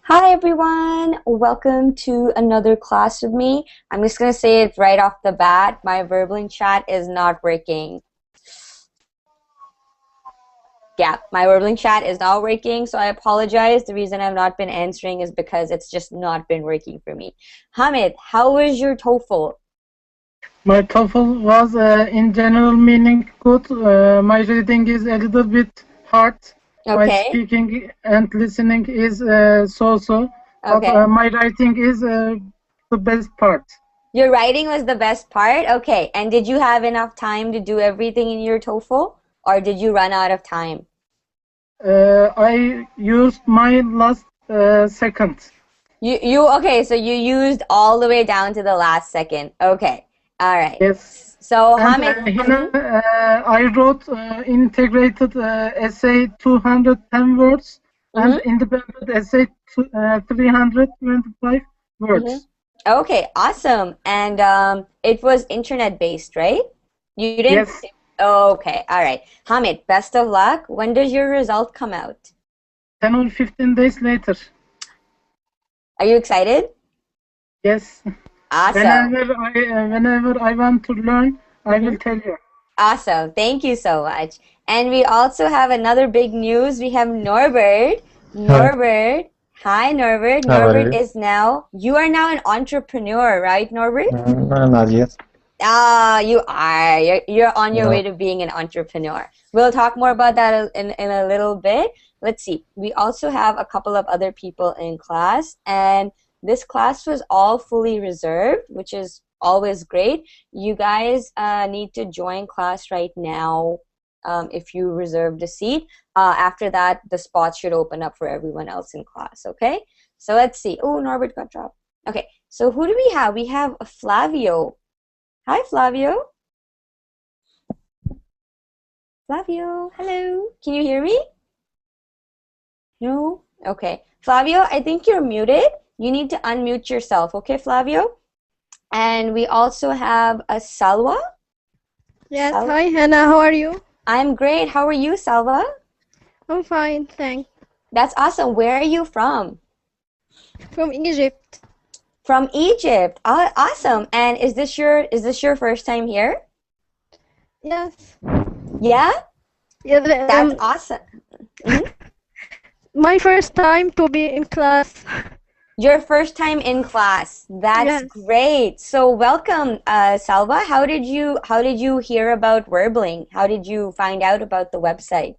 Hi everyone, welcome to another class with me. I'm just going to say it right off the bat, my Verbling chat is not working. Yeah, my Verbling chat is not working, so I apologize. The reason I've not been answering is because it's just not been working for me. Hamid, how was your TOEFL? My TOEFL was in general meaning good. My reading is a little bit hard. My Okay, speaking and listening is so-so. But okay. my writing is the best part. Your writing was the best part? Okay, and did you have enough time to do everything in your TOEFL, or did you run out of time? I used my last second. Okay, so you used all the way down to the last second. Okay, all right. Yes. So And Hamid, Hina, I wrote integrated essay 210 words and independent essay 325 words. Okay, awesome. And it was internet based, right? You didn't. Yes. Okay, all right. Hamid, best of luck. When does your result come out? 10 or 15 days later. Are you excited? Yes. Awesome. Whenever I want to learn, I will tell you. Awesome. Thank you so much. And we also have another big news. We have Norbert. Norbert. Hi, Norbert. Norbert is now, you are now an entrepreneur, right, Norbert? Not yet. You are. You're on your way to being an entrepreneur. We'll talk more about that in a little bit. Let's see. We also have a couple of other people in class, and this class was all fully reserved, which is always great. You guys need to join class right now if you reserved a seat. After that, the spot should open up for everyone else in class, okay? So let's see. Oh, Norbert got dropped. Okay, so who do we have? We have Flavio. Hi, Flavio. Flavio, hello. Can you hear me? No? Okay. Flavio, I think you're muted. You need to unmute yourself, okay, Flavio? And we also have a Salwa. Yes, hi Hannah, how are you? I'm great. How are you, Salwa? I'm fine, thanks. That's awesome. Where are you from? From Egypt. From Egypt. Oh, awesome. And is this your first time here? Yes. Yeah? Yeah, that's awesome. My first time to be in class. Your first time in class. That's great. So welcome, Salva. How did you hear about Werbling? How did you find out about the website?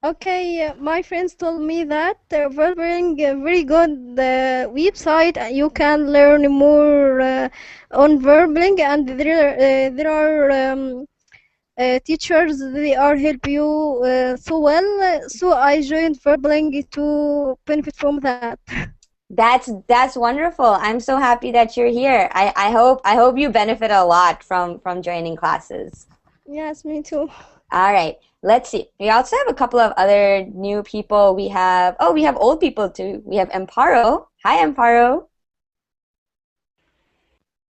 Okay, my friends told me that Werbling very good website. You can learn more on Werbling, and there are teachers. They are help you so well. So I joined Werbling to benefit from that. That's wonderful. I'm so happy that you're here. I hope you benefit a lot from joining classes. Yes, me too. All right. Let's see. We also have a couple of other new people. We have old people too. We have Amparo. Hi, Amparo.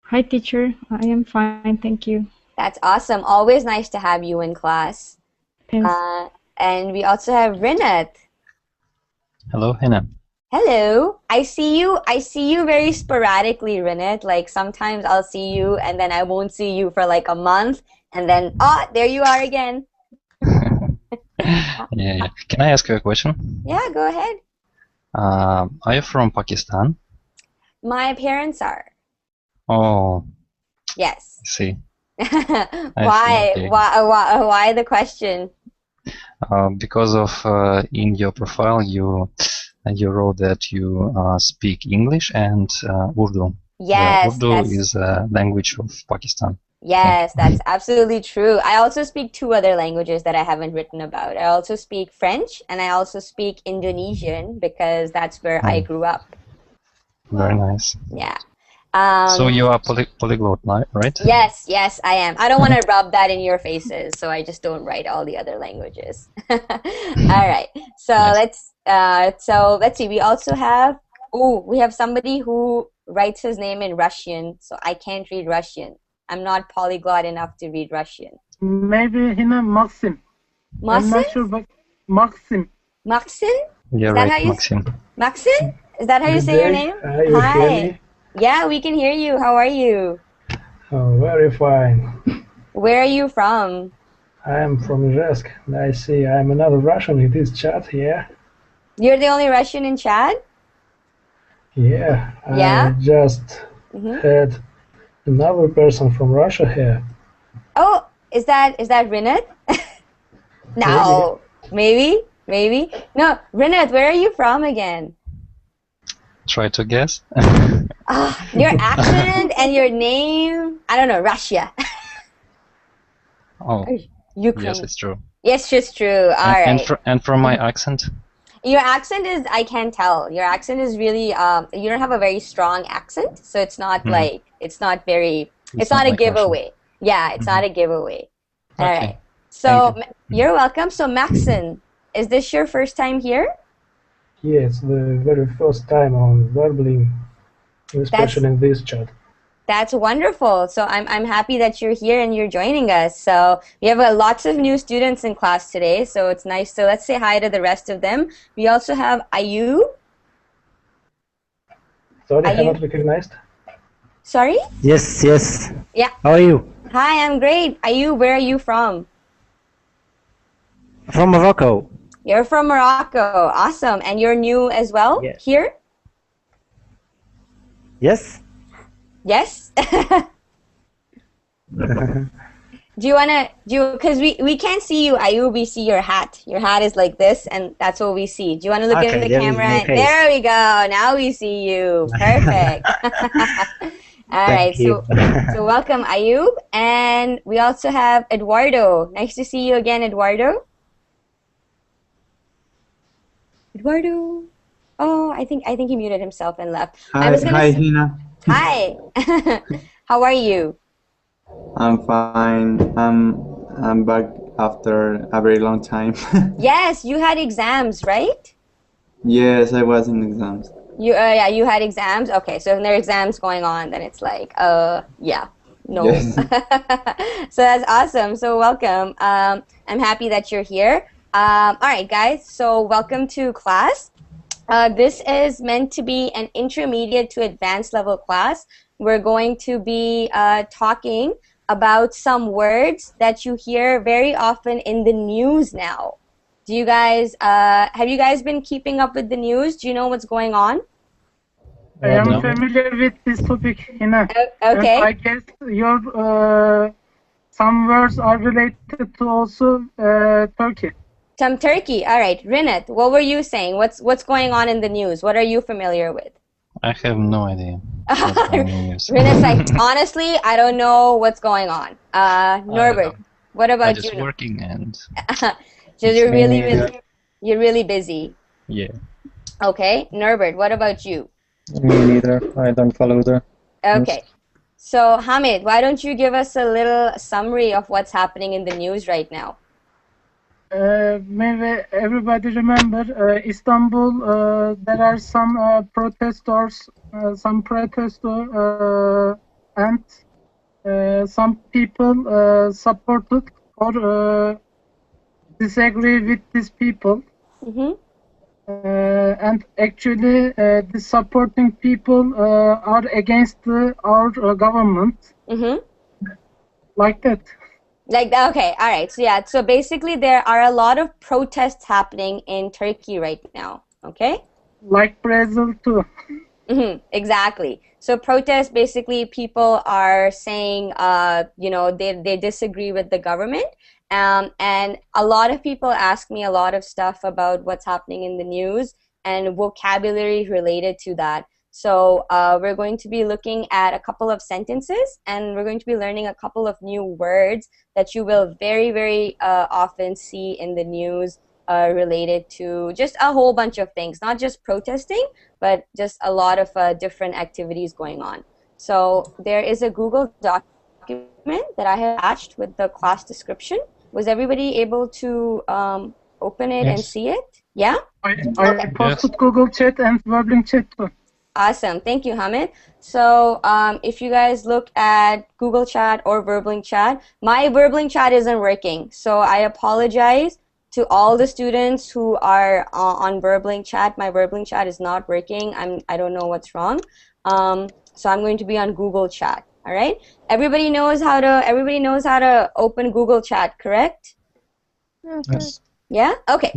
Hi, teacher. I am fine, thank you. That's awesome. Always nice to have you in class. Thanks. And we also have Rinat. Hello, Hina. Hello. I see you very sporadically, Rinat. Like sometimes I'll see you and then I won't see you for like a month and then there you are again. Yeah. Can I ask you a question? Yeah, go ahead. Are you from Pakistan? My parents are. Oh. Yes. I see. Why? Okay. Why the question? Because of in your profile you wrote that you speak English and Urdu. Yes. Urdu is a language of Pakistan. Yes, that's absolutely true. I also speak 2 other languages that I haven't written about. I also speak French and I also speak Indonesian because that's where I grew up. Very nice. Yeah. So you are polyglot, right? Yes, I am. I don't want to rub that in your faces, so I just don't write all the other languages. All right. So let's see. We also have we have somebody who writes his name in Russian, so I can't read Russian. I'm not polyglot enough to read Russian. Maybe Hina Maxim. I'm not sure, but Maxim. Maxon? Yeah, right, Maxim. Maxon? Is that how you say your name? You hear me? Yeah, we can hear you. How are you? Oh, very fine. Where are you from? I am from Ijevsk. I see I'm another Russian in this chat here. You're the only Russian in chat? Yeah. Yeah? I just had another person from Russia here. Oh, is that Rinat? No. Maybe? No, Rinat, where are you from again? Try to guess. Your accent and your name, I don't know, Russia. Oh, Ukraine. yes, it's true. Yes, it's true. All right. And from my accent? Your accent is, I can tell. Your accent is really, you don't have a very strong accent, so it's not like, it's not very, it's not a like giveaway. Russian. Yeah, it's not a giveaway. All Okay. right. So, you're welcome. So, Maxon, is this your first time here? Yeah, it's the very first time on Verbling, especially in this chat. That's wonderful. So I'm happy that you're here and you're joining us. So we have lots of new students in class today, so it's nice. So let's say hi to the rest of them. We also have Ayu. Sorry, I not recognized. Sorry? Yes. Yeah. How are you? Hi, I'm great. Ayu, where are you from? From Morocco. You're from Morocco. Awesome. And you're new as well here? Yes. Yes? Do you want to, because we can't see you, Ayu, we see your hat. Your hat is like this, and that's what we see. Do you want to look in the camera? There we go. Now we see you. Perfect. All right. So welcome, Ayub. And we also have Eduardo. Nice to see you again, Eduardo. Eduardo. Oh, I think he muted himself and left. Hi, Hina. Hi. How are you? I'm fine. I'm back after a very long time. Yes, you had exams, right? Yes, I was in exams. You you had exams. Okay, so if there are exams going on, then it's like yeah, no. Yes. So that's awesome. So welcome. I'm happy that you're here. All right, guys. So welcome to class. This is meant to be an intermediate to advanced level class. We're going to be talking about some words that you hear very often in the news now. Do you guys, have you guys been keeping up with the news? Do you know what's going on? I am familiar with this topic, Hina. Okay. And I guess your some words are related to also Turkey. Some Turkey. All right, Rinat, what were you saying? What's going on in the news? What are you familiar with? I have no idea. Rinat's like, honestly, I don't know what's going on. Norbert, what about you? Just working and. So you're really busy. Yeah. Okay, Norbert, what about you? Me neither. I don't follow the. Okay. So Hamid, why don't you give us a little summary of what's happening in the news right now? Maybe everybody remember Istanbul. There are some protesters, and some people supported or disagree with these people. And actually, the supporting people are against our government. Like that. Like that, okay, all right. So yeah, so basically there are a lot of protests happening in Turkey right now, okay? Like Brazil too. Exactly. So protests, basically people are saying, you know, they disagree with the government. And a lot of people ask me a lot of stuff about what's happening in the news and vocabulary related to that. So we're going to be looking at a couple of sentences, and we're going to be learning a couple of new words that you will very, very often see in the news related to just a whole bunch of things, not just protesting, but just a lot of different activities going on. So there is a Google document that I have attached with the class description. Was everybody able to open it and see it? Yeah? I posted Google Chat and Verbling Chat too. Awesome. Thank you, Hamid. So if you guys look at Google Chat or Verbling Chat, my Verbling Chat isn't working. So I apologize to all the students who are on Verbling Chat. My Verbling Chat is not working. I don't know what's wrong. So I'm going to be on Google Chat. All right. Everybody knows how to open Google Chat, correct? Yes. Yeah. Okay.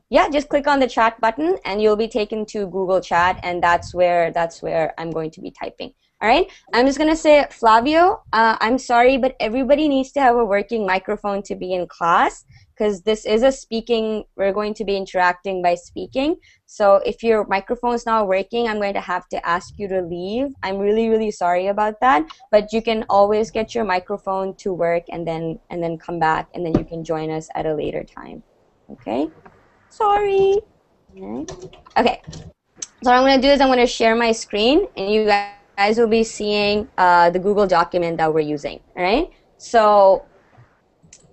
Yeah. Just click on the chat button, and you'll be taken to Google Chat, and that's where I'm going to be typing. All right. I'm just gonna say, Flavio, I'm sorry, but everybody needs to have a working microphone to be in class, because this is a speaking. We're going to be interacting by speaking. So if your microphone is not working, I'm going to have to ask you to leave. I'm really, really sorry about that. But you can always get your microphone to work, and then come back, and then you can join us at a later time. Okay. Sorry. Okay. So what I'm going to do is I'm going to share my screen, and you guys will be seeing the Google document that we're using. All right. So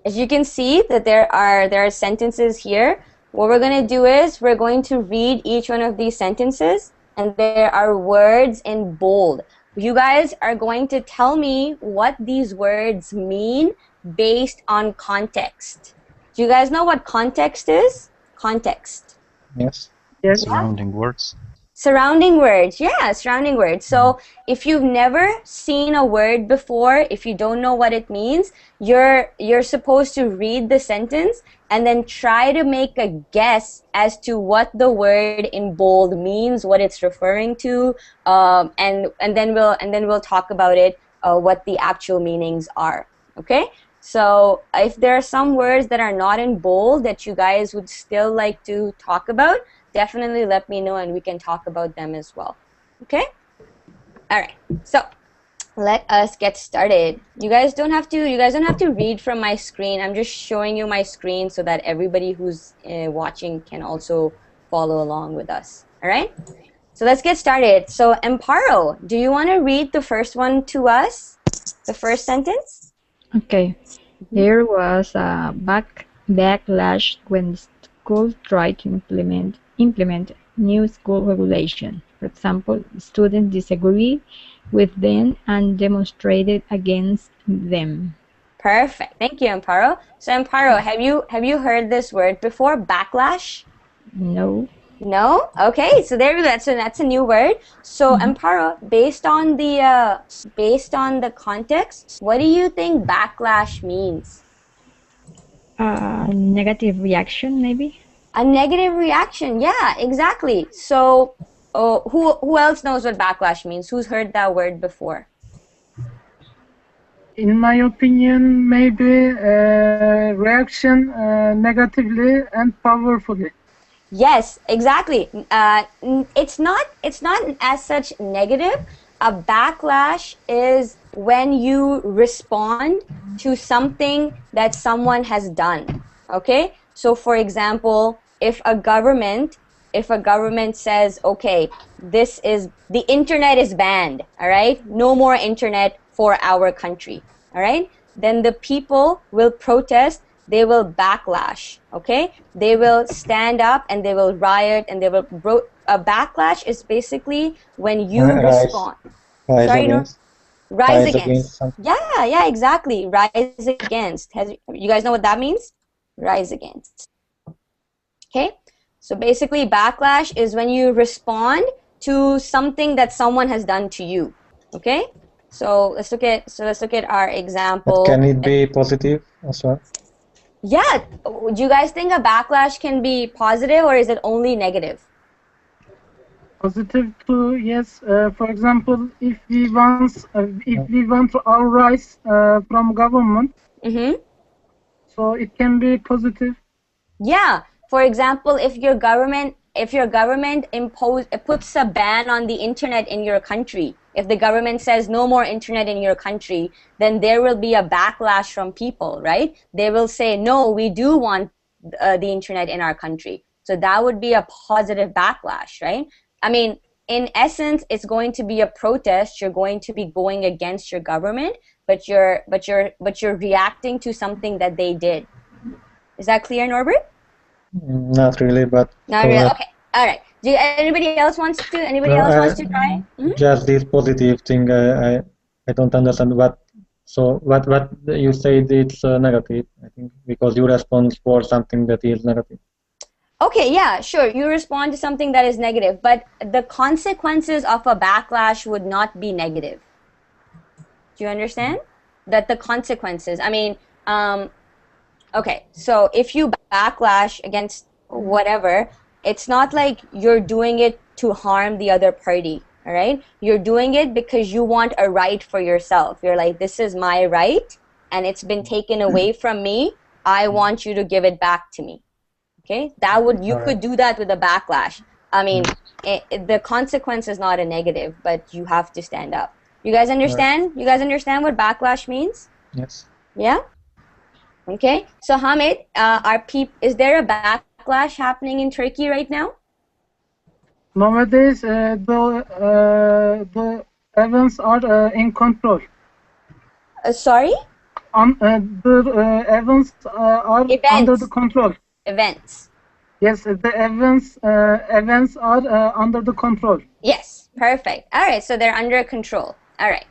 as you can see that there are sentences here. What we're going to do is we're going to read each one of these sentences, and there are words in bold. You guys are going to tell me what these words mean based on context. Do you guys know what context is? Context. Yes. Yes. Surrounding words. Surrounding words, yeah, surrounding words. So if you've never seen a word before, if you don't know what it means, you're supposed to read the sentence and then try to make a guess as to what the word in bold means, what it's referring to, and then we'll talk about it, what the actual meanings are. Okay. So if there are some words that are not in bold that you guys would still like to talk about, definitely let me know and we can talk about them as well. Okay? All right. So let us get started. You guys don't have to read from my screen. I'm just showing you my screen so that everybody who's watching can also follow along with us. All right? So let's get started. So Amparo, do you want to read the first one to us? The first sentence? Okay. There was a backlash when schools tried to implement new school regulation. For example, students disagreed with them and demonstrated against them. Perfect. Thank you, Amparo. So Amparo, have you heard this word before? Backlash? No. No? Okay, so there we go. So that's a new word. So Amparo, based on the context, what do you think backlash means? Negative reaction, maybe? A negative reaction. Yeah, exactly. So who else knows what backlash means? Who's heard that word before? In my opinion, maybe reaction negatively and powerfully. Yes, exactly. It's not as such negative. A backlash is when you respond to something that someone has done. Okay? So for example, if a government says, okay, the internet is banned, all right? No more internet for our country, all right? Then the people will protest. They will backlash, okay? They will stand up and they will riot and they will... A backlash is basically when you respond. Rise Sorry, against. no? Rise against. against something. Yeah, exactly. Rise against. You guys know what that means? Rise against. Okay? So basically, backlash is when you respond to something that someone has done to you. Okay? So let's look at our example. But can it be positive as well? Yeah. Do you guys think a backlash can be positive or is it only negative? Positive too, yes. For example, if we want our rights from government, so it can be positive. Yeah. For example, if your government puts a ban on the internet in your country, if the government says no more internet in your country, then there will be a backlash from people, right? They will say, no, we do want the internet in our country. So that would be a positive backlash, right? I mean, in essence, it's going to be a protest. You're going to be going against your government, but you're reacting to something that they did. Is that clear, Norbert? Not really, but... Not really. Okay. All right. Anybody else wants to? Anybody No, else wants to try? just this positive thing. I don't understand what. So what you said it's negative. I think because you respond for something that is negative. Okay, yeah, sure. You respond to something that is negative, but the consequences of a backlash would not be negative. Do you understand? That the consequences, I mean, okay, so if you backlash against whatever, it's not like you're doing it to harm the other party, all right? You're doing it because you want a right for yourself. You're like, this is my right, and it's been taken away from me. I want you to give it back to me. Okay, you could do that with a backlash. I mean, the consequence is not a negative, but you have to stand up. You guys understand? You guys understand what backlash means? Yes. Yeah. Okay. So Hamid, is there a backlash happening in Turkey right now? Nowadays, the events are in control. Sorry? The events are under the control. Events. Yes, the events are under the control. Yes, perfect. All right, so they're under control. All right.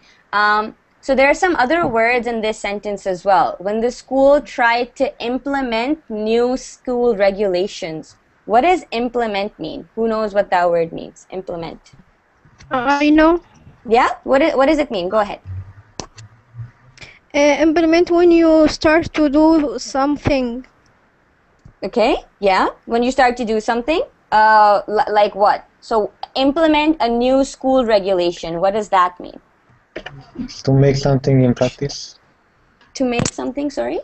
So there are some other words in this sentence as well. When the school tried to implement new school regulations, what does implement mean? Who knows what that word means? Implement. I know. Yeah? What does it mean? Go ahead. Implement when you start to do something. Okay, yeah. When you start to do something, like what? So implement a new school regulation. What does that mean? To make something in practice. To make something, sorry?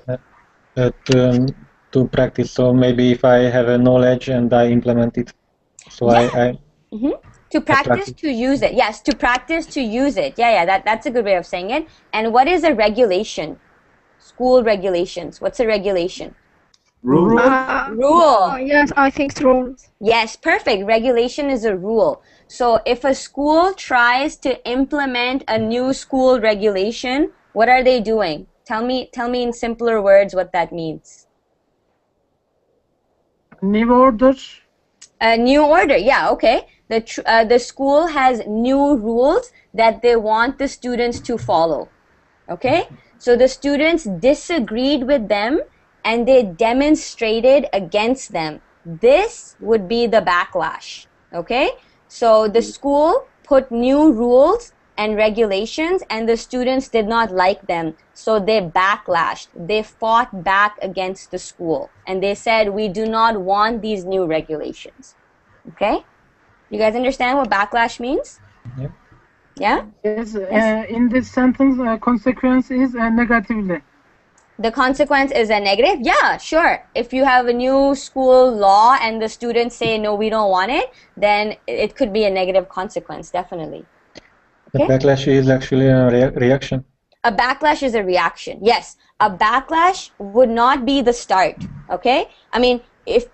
To practice. So maybe if I have a knowledge and I implement it, so yeah. To practice to use it. Yes, to practice to use it. Yeah, that's a good way of saying it. And what is a regulation? School regulations. What's a regulation? Rule. Rule. Yes, I think it's rules. Yes, perfect. Regulation is a rule. So if a school tries to implement a new school regulation, what are they doing? Tell me in simpler words what that means. New order. A new order. Yeah, okay. The school has new rules that they want the students to follow. Okay? So the students disagreed with them and they demonstrated against them. This would be the backlash. Okay? So the school put new rules and regulations and the students did not like them. So they backlashed. They fought back against the school. And they said, we do not want these new regulations. Okay? You guys understand what backlash means? Yeah. Yeah? Yes, in this sentence, consequence is negatively. The consequence is a negative? Yeah, sure. If you have a new school law and the students say, no, we don't want it, then it could be a negative consequence, definitely. Okay? A backlash is actually a reaction. A backlash is a reaction. Yes, a backlash would not be the start, okay? I mean, if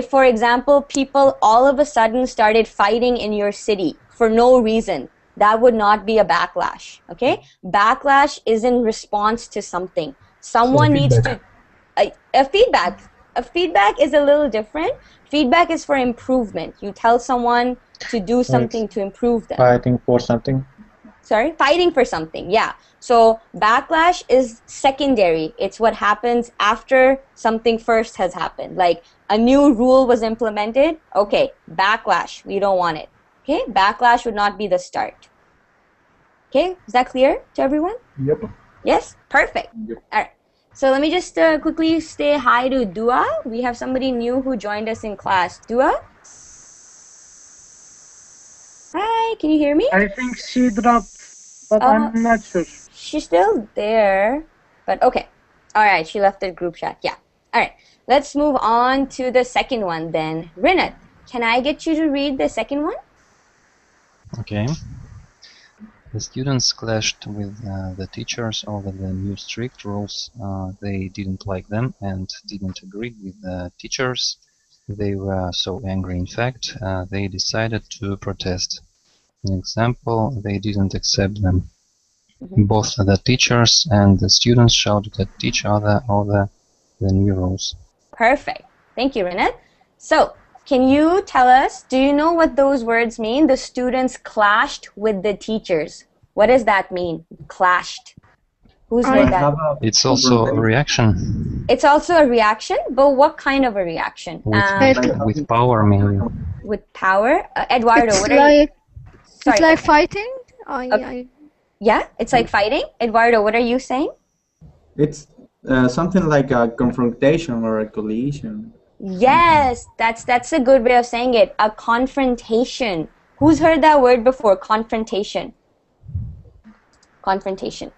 for example, people all of a sudden started fighting in your city for no reason, that would not be a backlash, okay? Backlash is in response to something. Someone needs to... A feedback. A feedback is a little different. Feedback is for improvement. You tell someone to do something to improve them. Fighting for something. Sorry? Fighting for something, yeah. So backlash is secondary. It's what happens after something first has happened. Like a new rule was implemented. Okay, backlash. We don't want it. Okay, backlash would not be the start. Okay, is that clear to everyone? Yep. Yes? Perfect. Yep. All right. So let me just quickly say hi to Dua. We have somebody new who joined us in class. Dua? Hi, can you hear me? I think she dropped, but I'm not sure. She's still there, but okay. All right, she left the group chat. Yeah. All right, let's move on to the second one then. Rinat, can I get you to read the second one? Okay. The students clashed with the teachers over the new strict rules. They didn't like them and didn't agree with the teachers. They were so angry, in fact, they decided to protest. An example, they didn't accept them. Both the teachers and the students shouted at each other over the new rules. Perfect. Thank you, Rinat. So, can you tell us, do you know what those words mean? The students clashed with the teachers. What does that mean? Clashed. Who's heard that? It's also a reaction. It's also a reaction, but what kind of a reaction? With power, maybe. With power? Eduardo, It's what are you? It's like fighting. Yeah, it's like fighting. Eduardo, what are you saying? It's something like a confrontation or a collision. Yes, that's a good way of saying it. A confrontation. Who's heard that word before? Confrontation. Confrontation.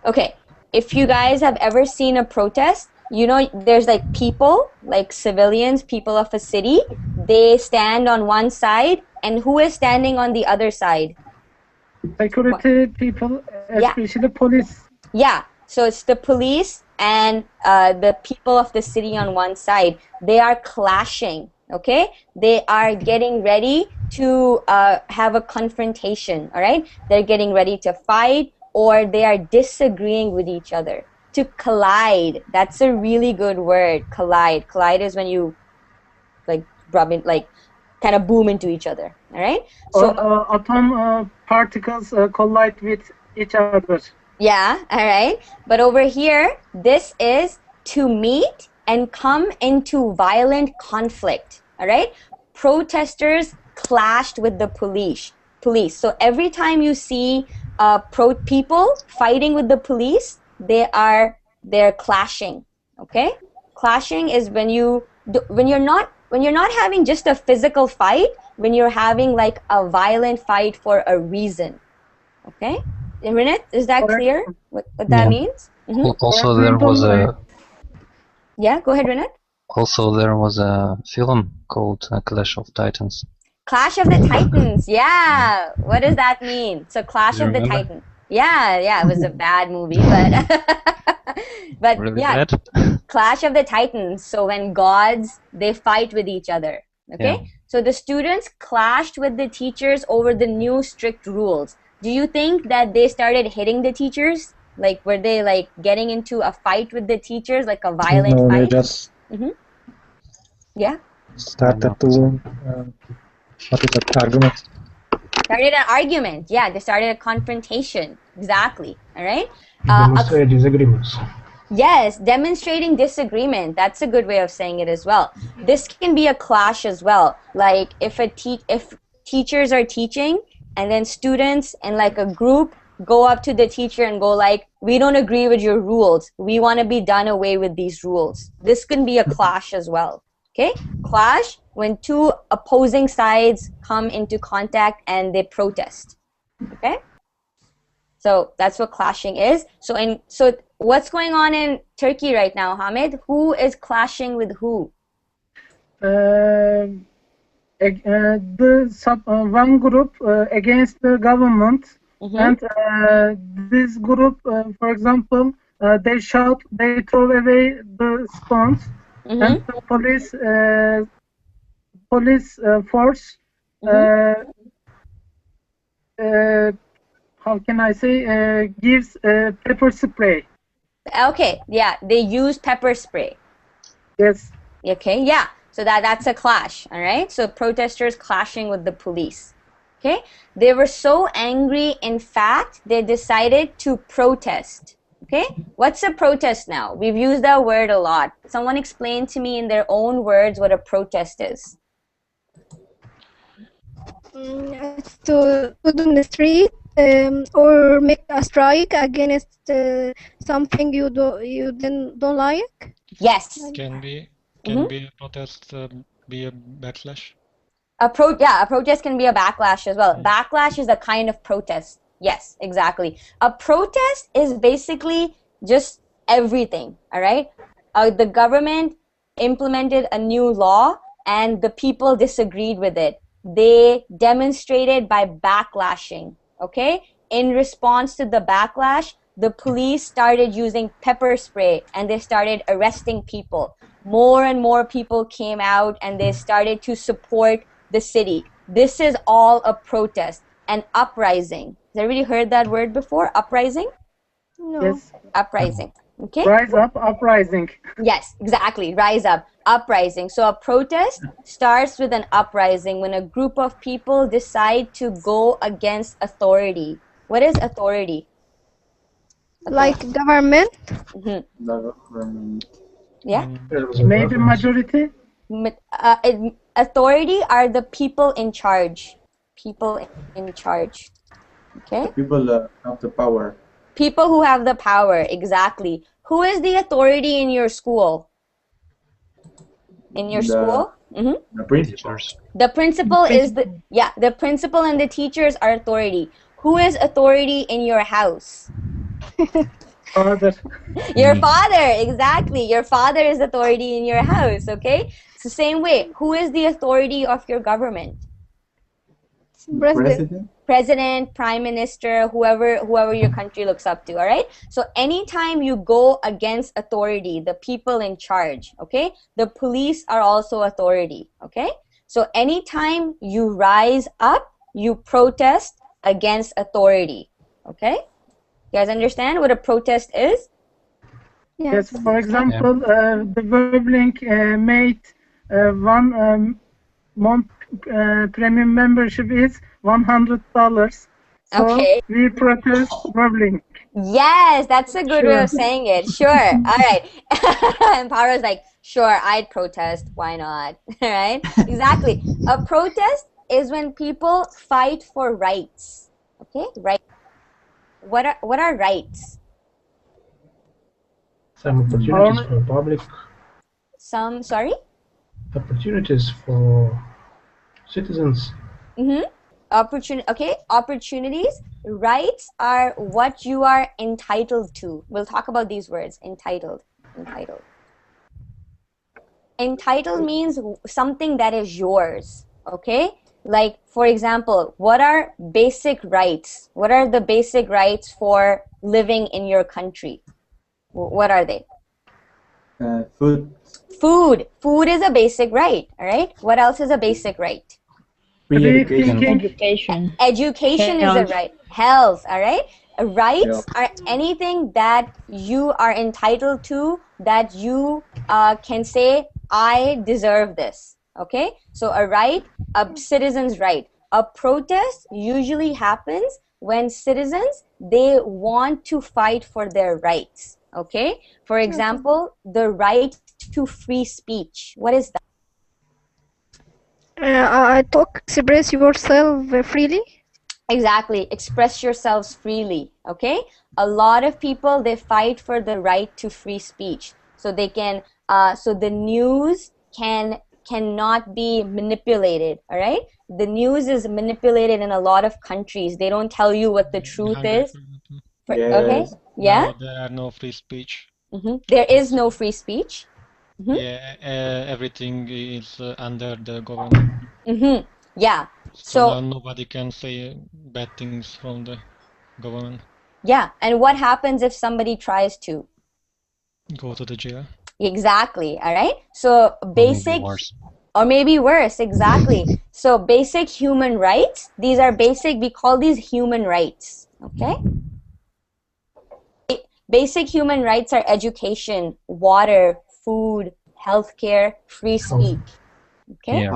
Okay, if you guys have ever seen a protest, you know there's like people, like civilians, people of a city. They stand on one side, and who is standing on the other side? Security people, especially police. Yeah, so it's the police and the people of the city on one side. They are clashing, okay? They are getting ready to have a confrontation, all right? They're getting ready to fight, or they are disagreeing with each other. To collide, that's a really good word, collide. Collide is when you like rub it, like kind of boom into each other, all right? So atom particles collide with each other. Yeah, all right. But over here, this is to meet and come into violent conflict, all right? Protesters clashed with the police. So every time you see people fighting with the police, they're clashing, okay? Clashing is when you're not having just a physical fight, when you're having like a violent fight for a reason, okay? Rinit, is that clear what that means? Also, there was a... Yeah, go ahead, Rinit. Also, there was a film called Clash of Titans. Clash of the Titans, yeah. What does that mean? So Clash of the Titans. Yeah, it was a bad movie, but Really yeah, bad? Clash of the Titans. So when gods, they fight with each other, okay? Yeah. So the students clashed with the teachers over the new strict rules. Do you think that they started hitting the teachers? Like, were they like getting into a fight with the teachers, like a violent No, fight? they just Yeah. started to what is that, argument? Started an argument. Yeah, they started a confrontation. Exactly. All right. Demonstrate disagreements. Yes, demonstrating disagreement. That's a good way of saying it as well. This can be a clash as well. Like if teachers are teaching, and then students and like a group go up to the teacher and go like, we don't agree with your rules. We want to be done away with these rules. This can be a clash as well. Okay? Clash when two opposing sides come into contact and they protest. Okay? So that's what clashing is. So what's going on in Turkey right now, Hamid? Who is clashing with who? One group against the government, and this group, for example, they shout, they throw away the stones, and the police force, how can I say, gives pepper spray. Okay, yeah, they use pepper spray. Yes. Okay, yeah. So that's a clash, all right? So protesters clashing with the police, okay? They were so angry, in fact, they decided to protest, okay? What's a protest now? We've used that word a lot. Someone explain to me in their own words what a protest is. It's to put on the street or make a strike against something you don't like. Yes. Can be a protest, be a backlash. A protest can be a backlash as well. Backlash is a kind of protest. Yes, exactly. A protest is basically just everything, all right? The government implemented a new law and the people disagreed with it. They demonstrated by backlashing, okay? In response to the backlash, the police started using pepper spray and they started arresting people. More and more people came out and they started to support the city. This is all a protest. An uprising. Has everybody heard that word before? Uprising? No. Yes. Uprising. Okay? Rise up, uprising. Yes, exactly. Rise up, uprising. So a protest starts with an uprising when a group of people decide to go against authority. What is authority? Like government? Yeah? Maybe majority? Authority are the people in charge. People in charge. Okay? People that have the power. People who have the power, exactly. Who is the authority in your school? In your school? The principals. The principal is the principal and the teachers are authority. Who is authority in your house? Father. Your father, exactly. Your father is authority in your house, okay? It's the same way. Who is the authority of your government? President, prime minister, whoever your country looks up to, all right? So anytime you go against authority, the people in charge, okay? The police are also authority, okay? So anytime you rise up, you protest against authority, okay? You guys understand what a protest is? Yes, for example, the Verblink made one month premium membership is $100. So okay. We protest Verblink. Yes, that's a good way of saying it. Sure. All right. And Paro's like, sure, I'd protest. Why not? All right? Exactly. A protest is when people fight for rights. Okay? Right. What are rights? Some opportunities for public. Some, sorry? Opportunities for citizens. Opportunities. Rights are what you are entitled to. We'll talk about these words. Entitled. Entitled means something that is yours. Okay? Like, for example, what are basic rights? What are the basic rights for living in your country? What are they? Food. Food is a basic right, all right? What else is a basic right? Education. Education is a right. Health, all right? Rights are anything that you are entitled to, that you can say, I deserve this, okay? So a right, a citizen's right. A protest usually happens when citizens, they want to fight for their rights, okay? For example, the right to free speech. What is that? Express yourself freely. Exactly. Express yourselves freely, okay? A lot of people, they fight for the right to free speech. So they can, so the news cannot be manipulated, all right? The news is manipulated in a lot of countries. They don't tell you what the truth is. Okay? Yeah? No, there are no free speech. There is no free speech. Yeah, everything is under the government. Yeah. So now nobody can say bad things from the government. Yeah, and what happens if somebody tries to? Go to the jail. Exactly, all right? So basic, or maybe worse, exactly. So basic human rights, these are basic, we call these human rights, okay? Basic human rights are education, water, food, healthcare, free speech, okay?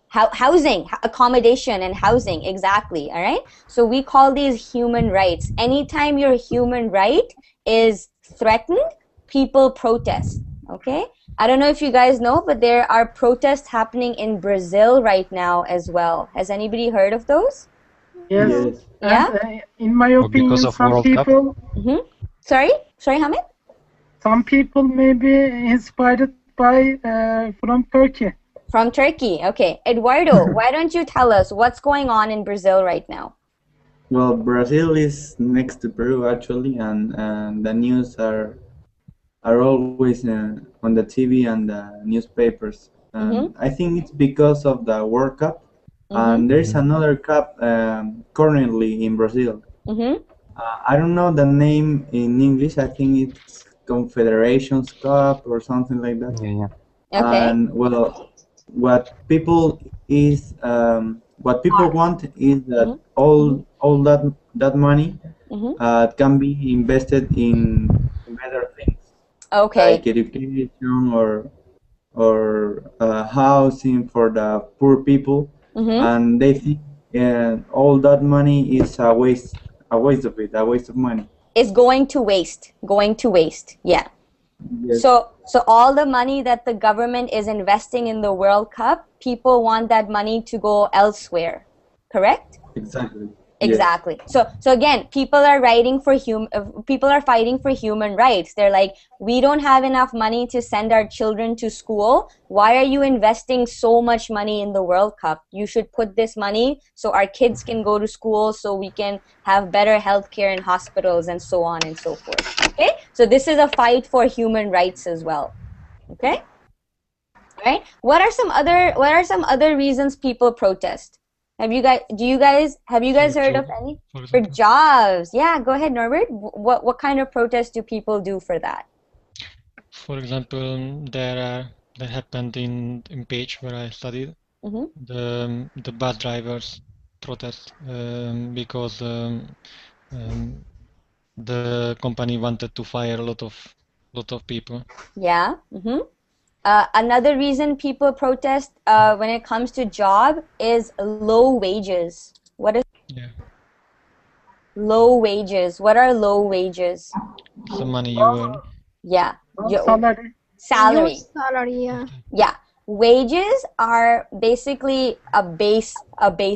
Housing, accommodation and housing, exactly, all right? So we call these human rights. Anytime your human right is threatened, people protest, okay? I don't know if you guys know, but there are protests happening in Brazil right now as well. Has anybody heard of those? Yes. Yeah? And, in my opinion, some people... Sorry, Hamid? Some people may be inspired by from Turkey. From Turkey, okay. Eduardo, why don't you tell us what's going on in Brazil right now? Well, Brazil is next to Peru actually, and the news are always on the TV and the newspapers. I think it's because of the World Cup, and there's another cup currently in Brazil. I don't know the name in English. I think it's Confederations Cup or something like that. Yeah. Okay. And well, what people want is that all that money can be invested in better things. Okay. like education or housing for the poor people, and they think all that money is a waste a waste of money. Is going to waste. Going to waste. Yeah. Yes, So all the money that the government is investing in the World Cup, people want that money to go elsewhere. Correct? exactly. Exactly. So again, people are fighting for human rights. They're like, we don't have enough money to send our children to school. Why are you investing so much money in the World Cup? You should put this money so our kids can go to school, so we can have better healthcare in hospitals, and so on and so forth. Okay? So this is a fight for human rights as well. Okay? All right? What are some other reasons people protest? Have you guys heard of any? For jobs. Yeah, go ahead, Norbert. What kind of protest do people do for that? For example, there happened in Page where I studied. The bus drivers protest because the company wanted to fire a lot of people. Yeah. Another reason people protest when it comes to job is low wages. What is low wages? What are low wages? The money you earn. Yeah. Salary. Salary. Salary, yeah. Yeah. Wages are basically a base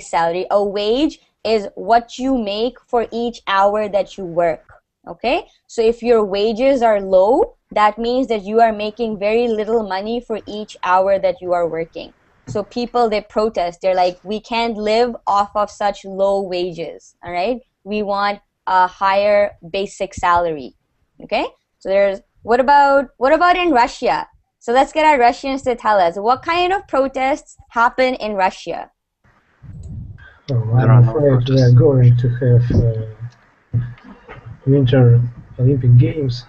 salary. A wage is what you make for each hour that you work. Okay? So if your wages are low, that means that you are making very little money for each hour that you are working. So people, they protest. They're like, we can't live off of such low wages. All right? We want a higher basic salary. Okay? So there's what about in Russia? So let's get our Russians to tell us what kind of protests happen in Russia. I'm afraid we are going to have Winter Olympic Games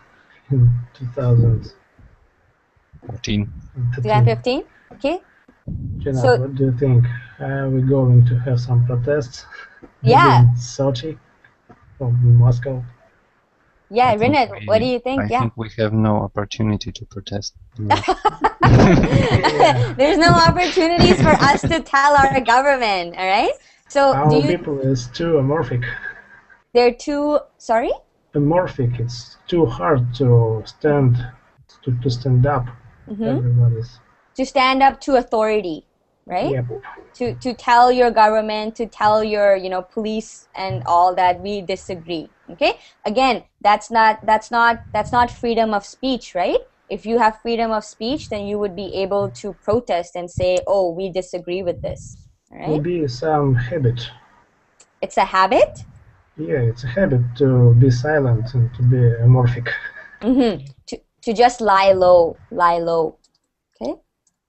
in 2015. 2015? Okay. Jenna, what do you think? Are we going to have some protests? Yeah. In Sochi or in Moscow? Yeah, Rinat, what do you think? I think we have no opportunity to protest. There's no opportunities for us to tell our government, all right? So our people is too amorphic. They're too, sorry? Amorphic. It's too hard to stand up. Everybody's. To stand up to authority, right? Yep. To tell your government, to tell your police and all that we disagree. Okay? Again, that's not freedom of speech, right? If you have freedom of speech, then you would be able to protest and say, oh, we disagree with this. All right? Maybe some habit. It's a habit? Yeah, it's a habit to be silent and to be amorphic. To just lie low. Okay?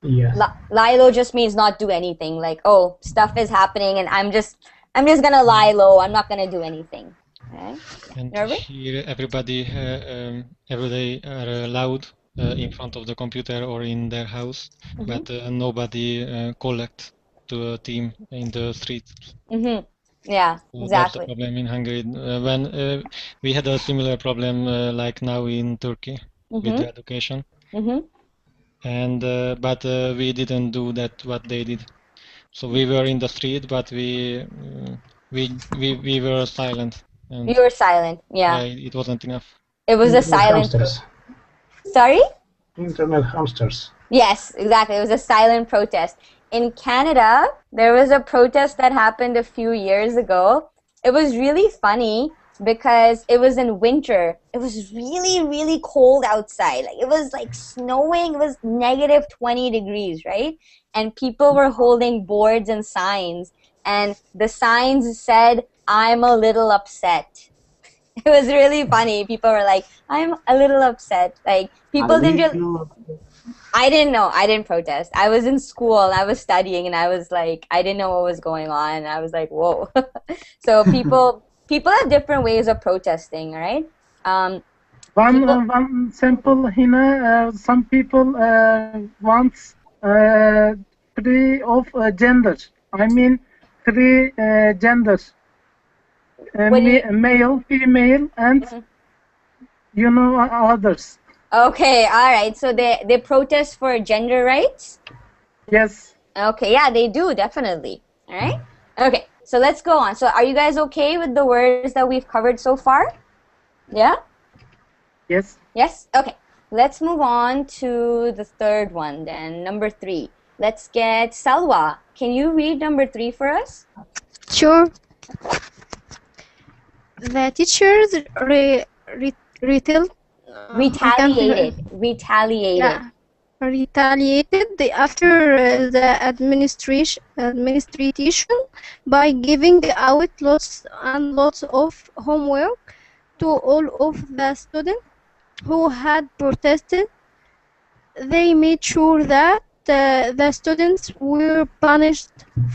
Yes. Lie low just means not do anything. Like, oh, stuff is happening and I'm just gonna lie low. I'm not gonna do anything. Okay? And here everybody every day are loud in front of the computer or in their house, but nobody collect to a team in the streets. Yeah, so exactly. That's the problem in Hungary. When we had a similar problem like now in Turkey with the education, and but we didn't do that what they did. So we were in the street, but we were silent. And you were silent, yeah. It wasn't enough. It was a silent. Hamsters. Sorry? Internet hamsters. Yes, exactly. It was a silent protest. In Canada, there was a protest that happened a few years ago. It was really funny because it was in winter. It was really, really cold outside. Like it was like snowing. It was negative 20 degrees, right? And people were holding boards and signs. And the signs said, I'm a little upset. It was really funny. People were like, I'm a little upset. Like people didn't really... I didn't know. I didn't protest. I was in school and I was studying and I was like, I didn't know what was going on. And I was like, whoa. So people have different ways of protesting, right? One simple, Hina, some people want three of genders. I mean, three genders. Male, female, and others. Okay, all right. So they protest for gender rights? Yes. Okay, yeah, they do, definitely. All right? Okay, so let's go on. So are you guys okay with the words that we've covered so far? Yeah? Yes. Yes? Okay. Let's move on to the third one then, number 3. Let's get Salwa. Can you read number 3 for us? Sure. The teachers retaliated. Yeah, retaliated after the administration by giving out lots and lots of homework to all of the students who had protested. They made sure that the students were punished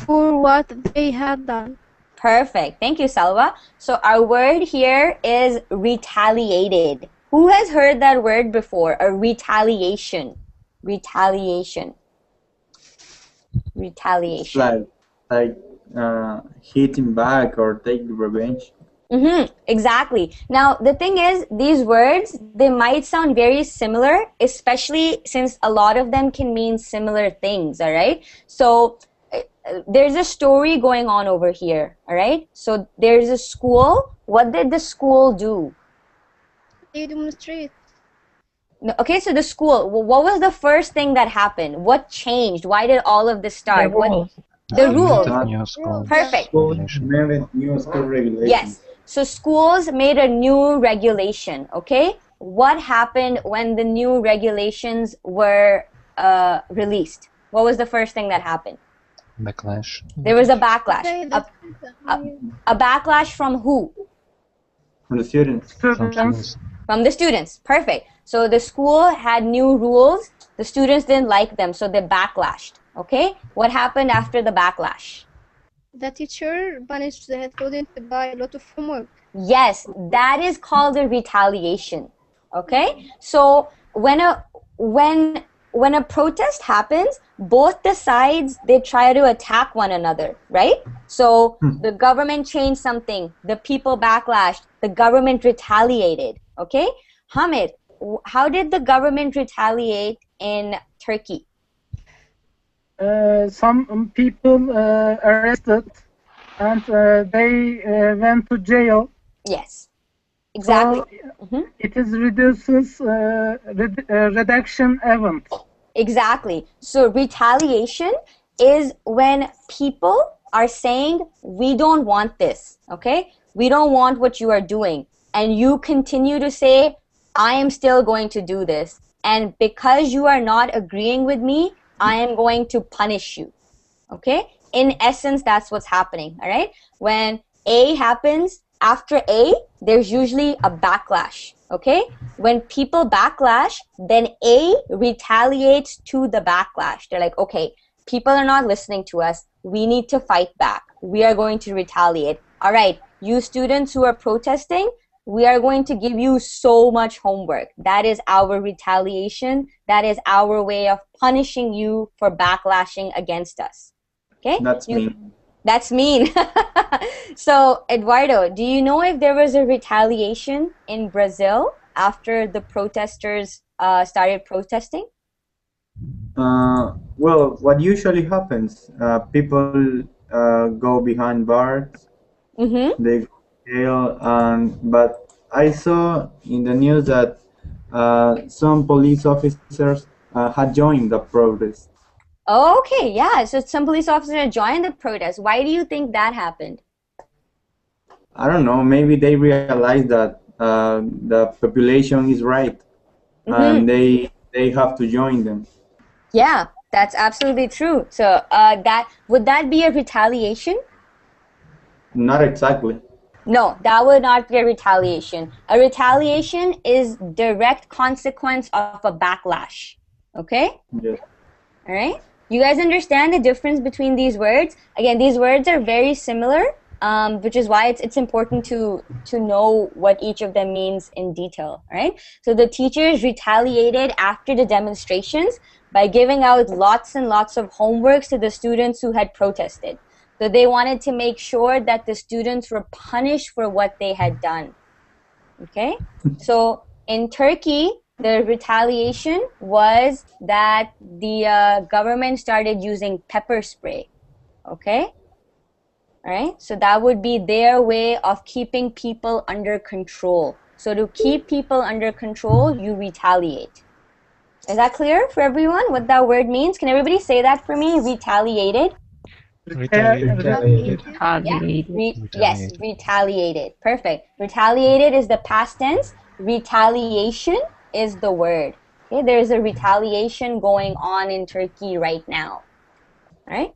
for what they had done. Perfect. Thank you, Salwa. So our word here is retaliated. Who has heard that word before? A retaliation. Retaliation. Retaliation. Like hitting back or taking revenge. Exactly. Now, the thing is, these words, they might sound very similar, especially since a lot of them can mean similar things, all right? So, there's a story going on over here, all right? So, there's a school. What did the school do? They demonstrate. No, okay, so the school, what was the first thing that happened? What changed? Why did all of this start? The rules. Perfect. New school regulations. Yes. So schools made a new regulation, okay? What happened when the new regulations were released? What was the first thing that happened? Backlash. There was a backlash. A backlash from who? From the students. From the students. Perfect. So the school had new rules. The students didn't like them, so they backlashed. Okay? What happened after the backlash? The teacher punished the student by a lot of homework. Yes, that is called a retaliation. Okay? So when a protest happens, both the sides, they try to attack one another, right? So the government changed something, the people backlashed, the government retaliated. Okay? Hamid, how did the government retaliate in Turkey? Some people arrested and they went to jail. Yes, exactly. So it is reduces reduction event. Exactly. So retaliation is when people are saying, we don't want this, okay? We don't want what you are doing. And you continue to say, I am still going to do this. And because you are not agreeing with me, I am going to punish you. Okay? In essence, that's what's happening. All right? When A happens, after A, there's usually a backlash. Okay? When people backlash, then A retaliates to the backlash. They're like, okay, people are not listening to us. We need to fight back. We are going to retaliate. All right, you students who are protesting, we are going to give you so much homework. That is our retaliation. That is our way of punishing you for backlashing against us. Okay? That's mean. That's mean. So, Eduardo, do you know if there was a retaliation in Brazil after the protesters started protesting? Well, what usually happens, people go behind bars. They go to jail, but I saw in the news that some police officers had joined the protest. Okay, yeah. So some police officers joined the protest. Why do you think that happened? I don't know. Maybe they realized that the population is right, and they have to join them. Yeah, that's absolutely true. So would that be a retaliation? Not exactly. No, that would not be a retaliation. A retaliation is direct consequence of a backlash. Okay? Yes. All right? You guys understand the difference between these words? Again, these words are very similar, which is why it's important to know what each of them means in detail. All right? So the teachers retaliated after the demonstrations by giving out lots and lots of homeworks to the students who had protested. So they wanted to make sure that the students were punished for what they had done. Okay? So in Turkey, The retaliation was that the government started using pepper spray. Okay? Alright? So that would be their way of keeping people under control. So to keep people under control, you retaliate. Is that clear for everyone what that word means? Can everybody say that for me? Retaliated? Retaliated. Yes, retaliated. Perfect. Retaliated is the past tense. Retaliation is the word. Okay, there's a retaliation going on in Turkey right now. All right?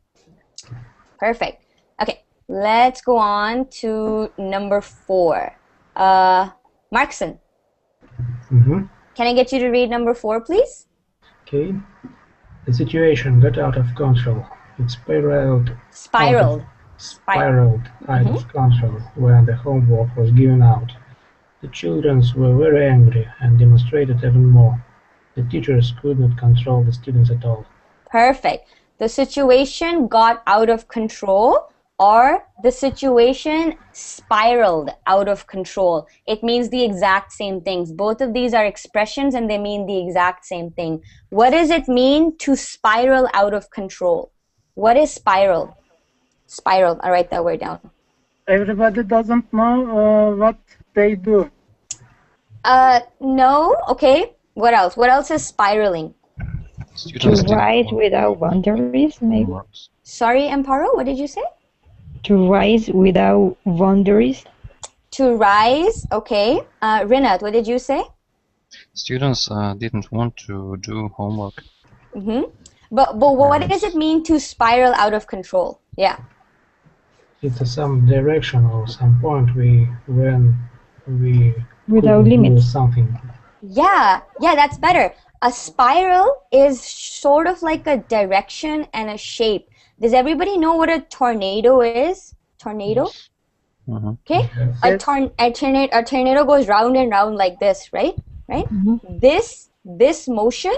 Perfect. Okay, let's go on to number 4. Maxon. Can I get you to read number 4, please? Okay. The situation got out of control. It spiraled out of control when the homework was given out. The children were very angry and demonstrated even more. The teachers could not control the students at all. Perfect. The situation got out of control, or the situation spiraled out of control. It means the exact same things. Both of these are expressions and they mean the exact same thing. What does it mean to spiral out of control? What is spiral? Spiral. I'll write that word down. Everybody doesn't know what they do. No. Okay. What else? What else is spiraling? To rise without boundaries, maybe. Sorry, Amparo, what did you say? To rise without boundaries. To rise, okay. Rinat, what did you say? Students didn't want to do homework. But what does it mean to spiral out of control? Yeah. It's some direction or some point when we without limits do something. Yeah, that's better. A spiral is sort of like a direction and a shape. Does everybody know what a tornado is? Tornado? Okay. A tornado goes round and round like this, right? This motion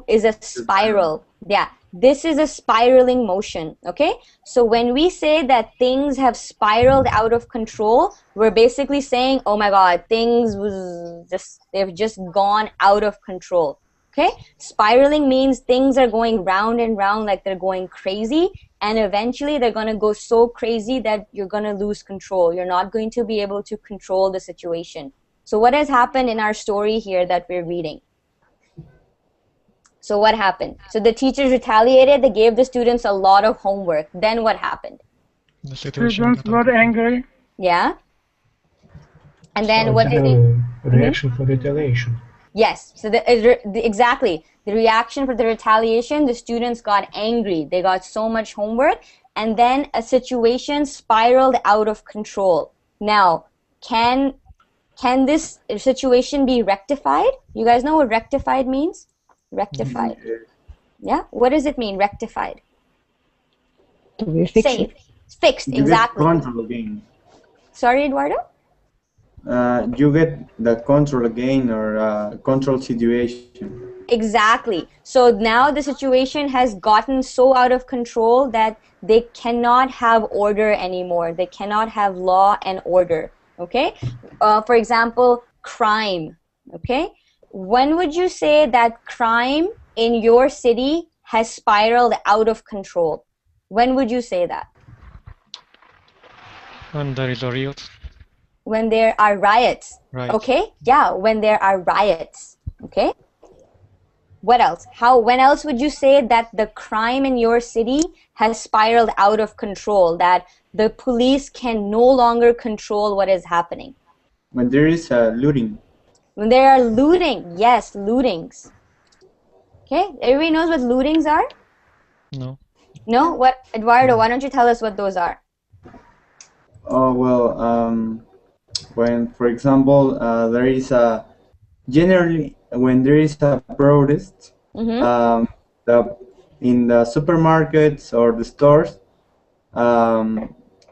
is a spiral. Yeah, this is a spiraling motion. Okay, so when we say that things have spiraled out of control, we're basically saying, oh my god, they've just gone out of control. Okay, spiraling means things are going round and round like they're going crazy, and eventually they're going to go so crazy that you're going to lose control. You're not going to be able to control the situation. So what has happened in our story here that we're reading? So what happened? So the teachers retaliated. They gave the students a lot of homework. Then what happened? The students were angry. Yeah. And then so what did they? Reaction for retaliation. Yes. So exactly. The reaction for the retaliation, the students got angry. They got so much homework. And then a situation spiraled out of control. Now, can this situation be rectified? You guys know what rectified means? Rectified. Yeah? What does it mean, rectified? To be fixed. Fixed, exactly. Control again. Sorry, Eduardo? You get the control again, or control situation. Exactly. So now the situation has gotten so out of control that they cannot have order anymore. They cannot have law and order. Okay? For example, crime. Okay? When would you say that crime in your city has spiraled out of control? When would you say that? When there is a riot. When there are riots. Right. Okay? Yeah, when there are riots. Okay? What else? When else would you say that the crime in your city has spiraled out of control, that the police can no longer control what is happening? When there is looting. When there are looting, yes, lootings. Okay, everybody knows what lootings are? No. No? What, Eduardo, why don't you tell us what those are? Oh, well, when, for example, there is generally, when there is a protest, in the supermarkets or the stores,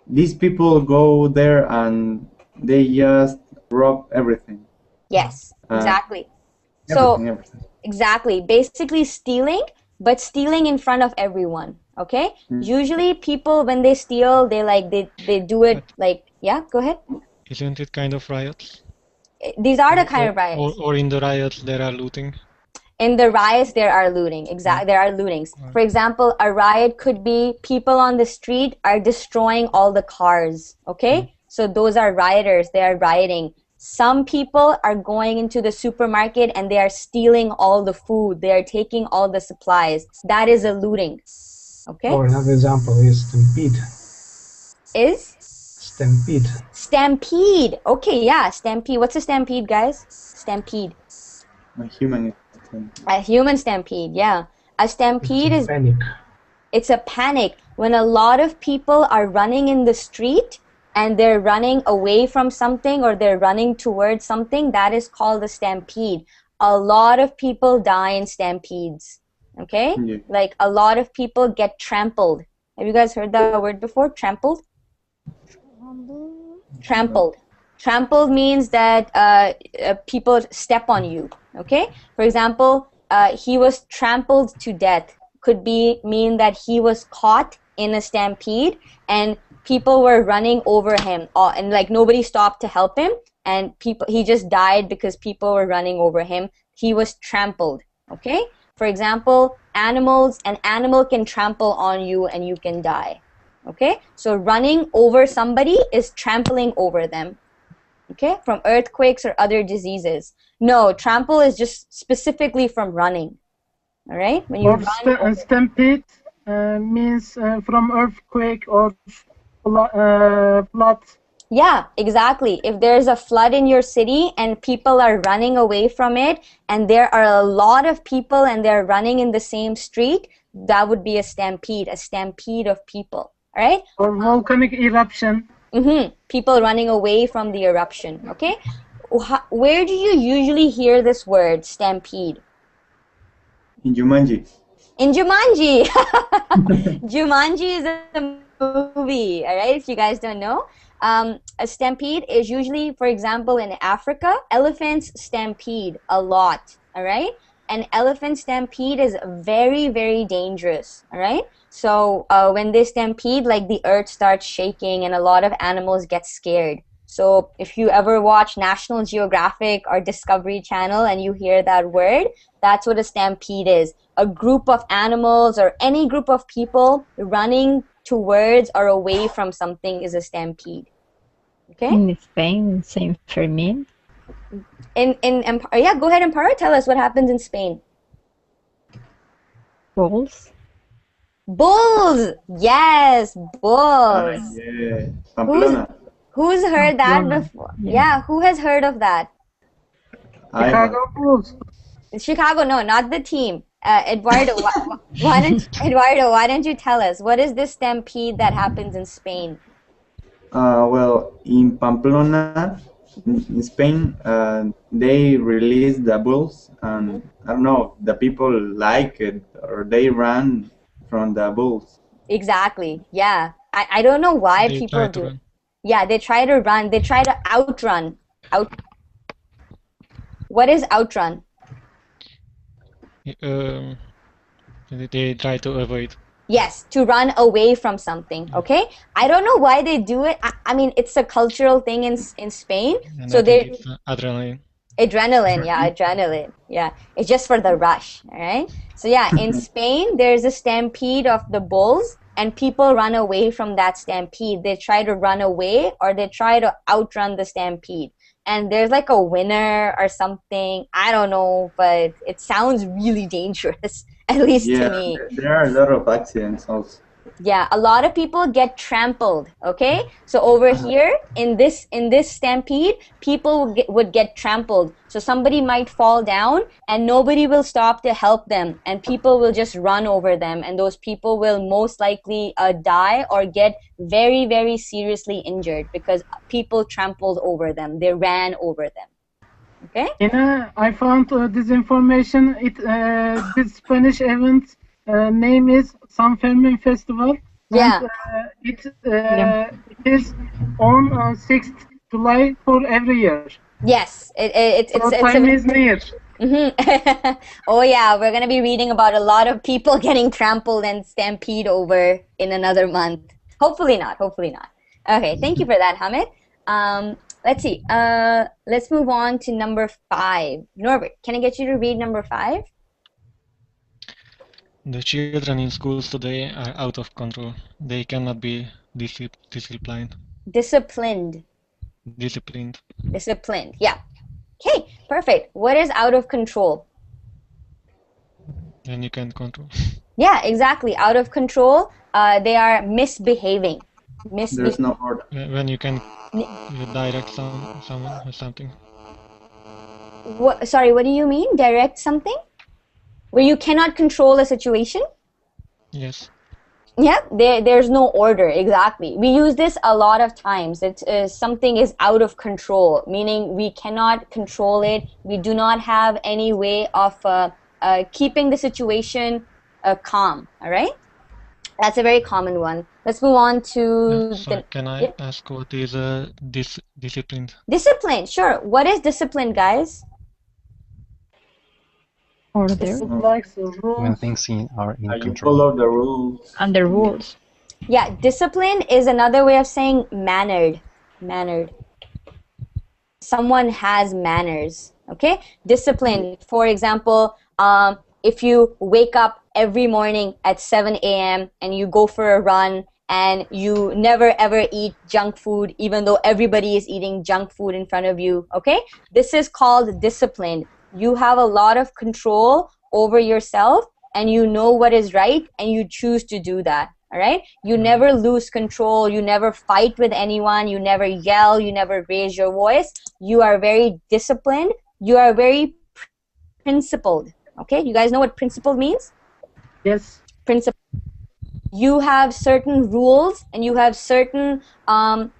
these people go there and they just rob everything. Yes, exactly. Everything. Exactly. Basically stealing, but stealing in front of everyone. Okay? Usually people, when they steal, they do it like, yeah, go ahead. Isn't it kind of riot? these are the kind of riots. Or in the riots there are looting. In the riots, there are looting. Exactly, there are lootings. For example, a riot could be people on the street are destroying all the cars. Okay, so those are rioters. They are rioting. Some people are going into the supermarket and they are stealing all the food. They are taking all the supplies. That is a looting. Okay. Or another example is stampede. Is? Stampede. Stampede. Okay, yeah, stampede. What's a stampede, guys? Stampede. A human stampede. A human stampede, yeah. A stampede is panic. It's a panic when a lot of people are running in the street and they're running away from something or they're running towards something. That is called a stampede. A lot of people die in stampedes. Okay? Yeah. Like a lot of people get trampled. Have you guys heard that word before? Trampled? Trampled. Trampled means that people step on you. Okay? For example, he was trampled to death. Could mean that he was caught in a stampede and people were running over him and like nobody stopped to help him and he just died because people were running over him. He was trampled. Okay? For example, animals, an animal can trample on you and you can die. Okay? So running over somebody is trampling over them. Okay? From earthquakes or other diseases. No, trample is just specifically from running. All right? When you run stampede means from earthquake or flood. Yeah, exactly. If there's a flood in your city and people are running away from it and there are a lot of people and they're running in the same street, that would be a stampede of people. All right? Or volcanic eruption. People running away from the eruption. Okay? Where do you usually hear this word, stampede? In Jumanji. In Jumanji. Jumanji is a movie, all right, if you guys don't know. A stampede is usually, for example, in Africa, elephants stampede a lot, all right? An elephant stampede is very, very dangerous, all right? So when they stampede, like the earth starts shaking and a lot of animals get scared. So if you ever watch National Geographic or Discovery Channel and you hear that word, that's what a stampede is. A group of animals or any group of people running towards or away from something is a stampede. Okay? In Spain, same for me. Yeah, go ahead, Amparo. Tell us what happens in Spain. Bulls. Bulls! Yes, bulls. Yeah. Pamplona. Who's heard that before? Yeah, who has heard of that? Chicago Bulls. Chicago, no, not the team. Eduardo, why don't you tell us, what is this stampede that happens in Spain? Well, in Pamplona, in Spain, they release the bulls, and I don't know, the people like it, or they run from the bulls. Exactly, yeah. I don't know why They people try to do. run. Yeah, they try to run. They try to outrun. What is outrun? They try to avoid. Yes, to run away from something, okay? I don't know why they do it. I mean, it's a cultural thing in Spain. And So I think they it's adrenaline. adrenaline, yeah, adrenaline. Yeah, it's just for the rush, all right? So yeah, in Spain, there's a stampede of the bulls and people run away from that stampede. They try to run away or they try to outrun the stampede. And there's like a winner or something. I don't know, but it sounds really dangerous, at least to me. There are a lot of accidents also. Yeah, a lot of people get trampled, okay? So over here, in this stampede, people would get trampled. So somebody might fall down and nobody will stop to help them. And people will just run over them. And those people will most likely die or get very, very seriously injured because people trampled over them. They ran over them. Okay? Hina, I found this information. This Spanish event name is San Fermin Festival. Yeah. And it is on 6th July for every year. Yes. It's time is near. Oh yeah, we're gonna be reading about a lot of people getting trampled and stampede over in another month. Hopefully not. Okay, thank you for that, Hamid. let's see. Let's move on to number 5. Norbert, can I get you to read number 5? The children in schools today are out of control. They cannot be disciplined. Disciplined. Disciplined. Disciplined. Yeah. Okay, perfect. What is out of control? And you can control. Yeah, exactly. Out of control. They are misbehaving. There's no order. When you can direct someone or something. What? Sorry, what do you mean? Direct something? Where you cannot control a situation? Yes. Yeah, there's no order, exactly. We use this a lot of times. Something is out of control, meaning we cannot control it. We do not have any way of keeping the situation calm, all right? That's a very common one. Let's move on to... Can I ask what is disciplined? Discipline, sure. What is discipline, guys? Order. When things are in You control. follow the rules. Under rules. Yeah, discipline is another way of saying mannered. Mannered. Someone has manners, okay? Discipline, for example, if you wake up every morning at 7 a.m. and you go for a run and you never ever eat junk food even though everybody is eating junk food in front of you, okay? This is called discipline. You have a lot of control over yourself and you know what is right and you choose to do that, all right? You never lose control. You never fight with anyone. You never yell. You never raise your voice. You are very disciplined. You are very principled, okay? You guys know what principled means? Yes. Principle. You have certain rules and you have certain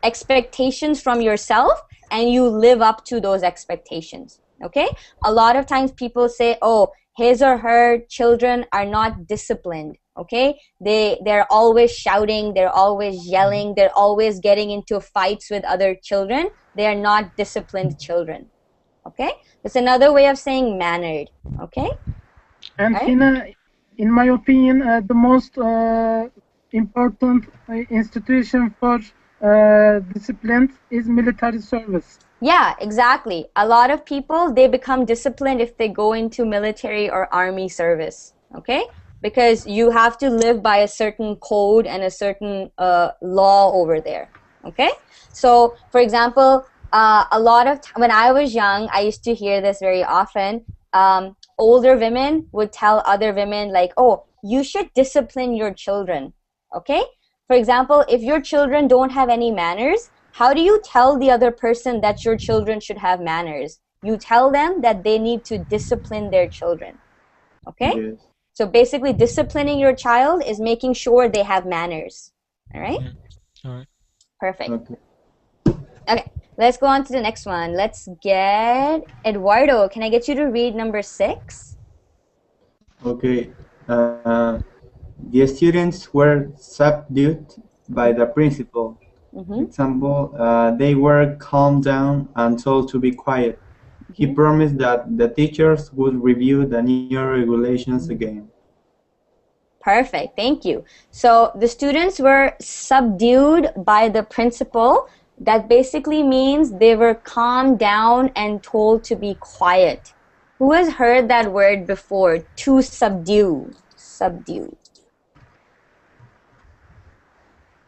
expectations from yourself and you live up to those expectations. Okay? A lot of times people say, oh, his or her children are not disciplined. Okay? They're always shouting, they're always yelling, they're always getting into fights with other children. They are not disciplined children. Okay? It's another way of saying mannered. Okay? And Hina, in my opinion, the most important institution for discipline is military service. Yeah, exactly. A lot of people, they become disciplined if they go into military or army service, okay? Because you have to live by a certain code and a certain law over there, okay? So, for example, a lot of when I was young, I used to hear this very often. Older women would tell other women like, oh, you should discipline your children, okay? For example, if your children don't have any manners, how do you tell the other person that your children should have manners? You tell them that they need to discipline their children, okay? Yes. So basically, disciplining your child is making sure they have manners, all right? All right. Perfect. Okay, let's go on to the next one. Let's get Eduardo. Can I get you to read number 6? Okay. The students were subdued by the principal. Example, they were calmed down and told to be quiet. He promised that the teachers would review the new regulations again. Perfect, thank you. So the students were subdued by the principal. That basically means they were calmed down and told to be quiet. Who has heard that word before? To subdue. Subdue.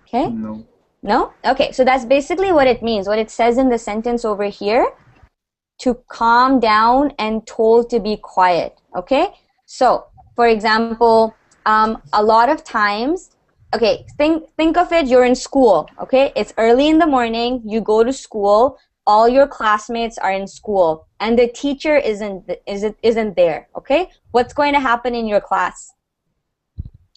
Okay? No. No? Okay, so that's basically what it means. What it says in the sentence over here, to calm down and told to be quiet. Okay? So, for example, a lot of times, okay, think of it, you're in school, okay? It's early in the morning, you go to school, all your classmates are in school, and the teacher isn't there, okay? What's going to happen in your class?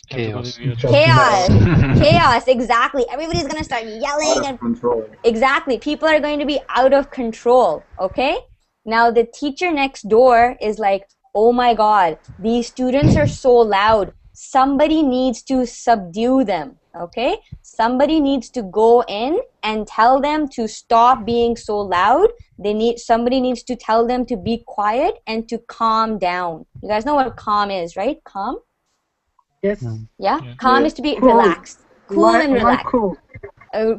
Chaos. Chaos, exactly. Everybody's going to start yelling. Out of control. Exactly. People are going to be out of control, okay? Now, the teacher next door is like, oh my God, these students are so loud. Somebody needs to subdue them, okay? Somebody needs to go in and tell them to stop being so loud. Somebody needs to tell them to be quiet and to calm down. You guys know what calm is, right? Calm? Yes. Yeah? Calm is to be relaxed. Cool and relaxed.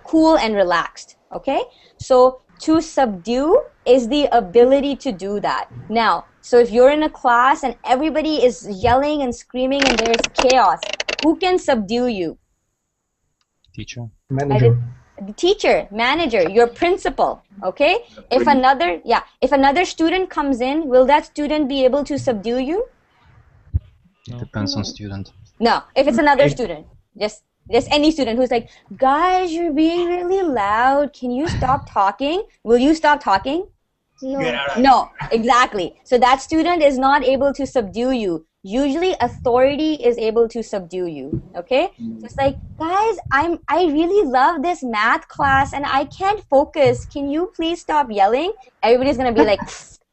Cool and relaxed, okay? So To subdue is the ability to do that. Now, so if you're in a class and everybody is yelling and screaming and there's chaos, who can subdue you? Teacher. Manager. The teacher, manager, your principal. Okay? If another student comes in, will that student be able to subdue you? It depends on student. No, if it's another student, just any student who's like, guys, you're being really loud. Can you stop talking? Will you stop talking? No, exactly. So that student is not able to subdue you. Usually authority is able to subdue you. Okay? So it's like, guys, I really love this math class and I can't focus. Can you please stop yelling? Everybody's gonna be like,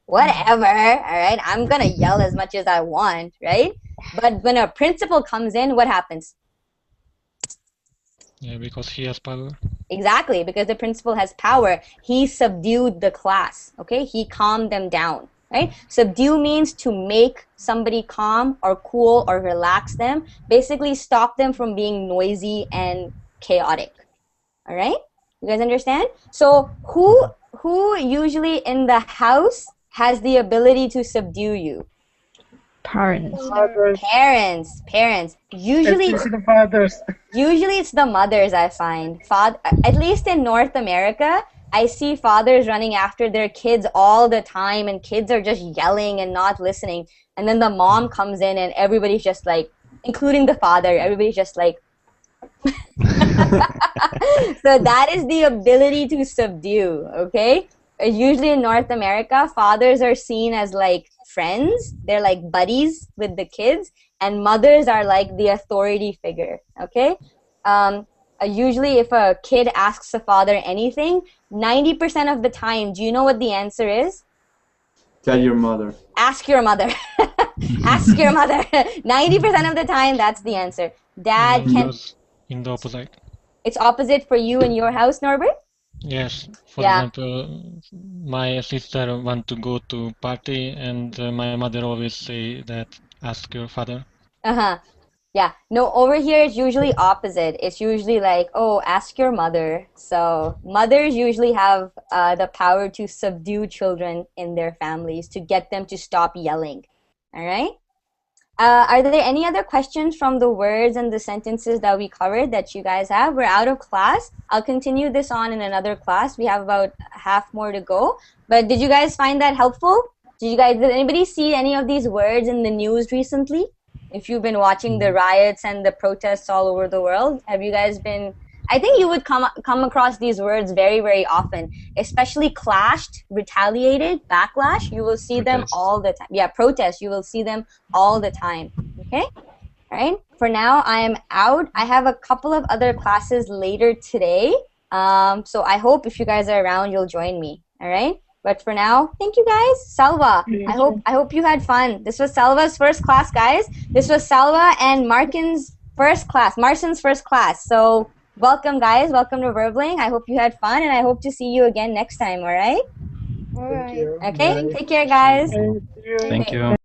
whatever, all right? I'm gonna yell as much as I want, right? But when a principal comes in, what happens? Yeah, because he has power. Exactly, because the principal has power. He subdued the class, okay? He calmed them down, right? Subdue means to make somebody calm or cool or relax them. Basically stop them from being noisy and chaotic, all right? You guys understand? So who usually in the house has the ability to subdue you? Parents. Parents. Usually Especially the fathers. Usually it's the mothers, I find. At least in North America, I see fathers running after their kids all the time and kids are just yelling and not listening. And then the mom comes in and everybody's just like, including the father, everybody's just like. So that is the ability to subdue, okay? Usually in North America, fathers are seen as like friends. They're like buddies with the kids. And mothers are like the authority figure, okay? Usually if a kid asks a father anything, 90% of the time, do you know what the answer is? Tell your mother. Ask your mother. Ask your mother. 90% of the time, that's the answer. Dad can... In the opposite. It's opposite for you in your house, Norbert? Yes. For example, my sister want to go to party and my mother always say that ask your father. Yeah. No, over here it's usually opposite. It's usually like, oh, ask your mother. So mothers usually have the power to subdue children in their families to get them to stop yelling. All right? Are there any other questions from the words and the sentences that we covered that you guys have? We're out of class. I'll continue this on in another class. We have about half more to go. But did you guys find that helpful? Did anybody see any of these words in the news recently? If you've been watching the riots and the protests all over the world, have you guys been... I think you would come across these words very, very often, especially clashed, retaliated, backlash. You will see them all the time. Yeah, protest. You will see them all the time. Okay? All right? For now, I am out. I have a couple of other classes later today. So I hope if you guys are around, you'll join me. All right? But for now, thank you guys. Salva, I hope you had fun. This was Salva's first class, guys. This was Salva and Marson's first class. So welcome, guys. Welcome to Verbling. I hope you had fun, and I hope to see you again next time, all right? All right. Okay, take care, guys. Thank you.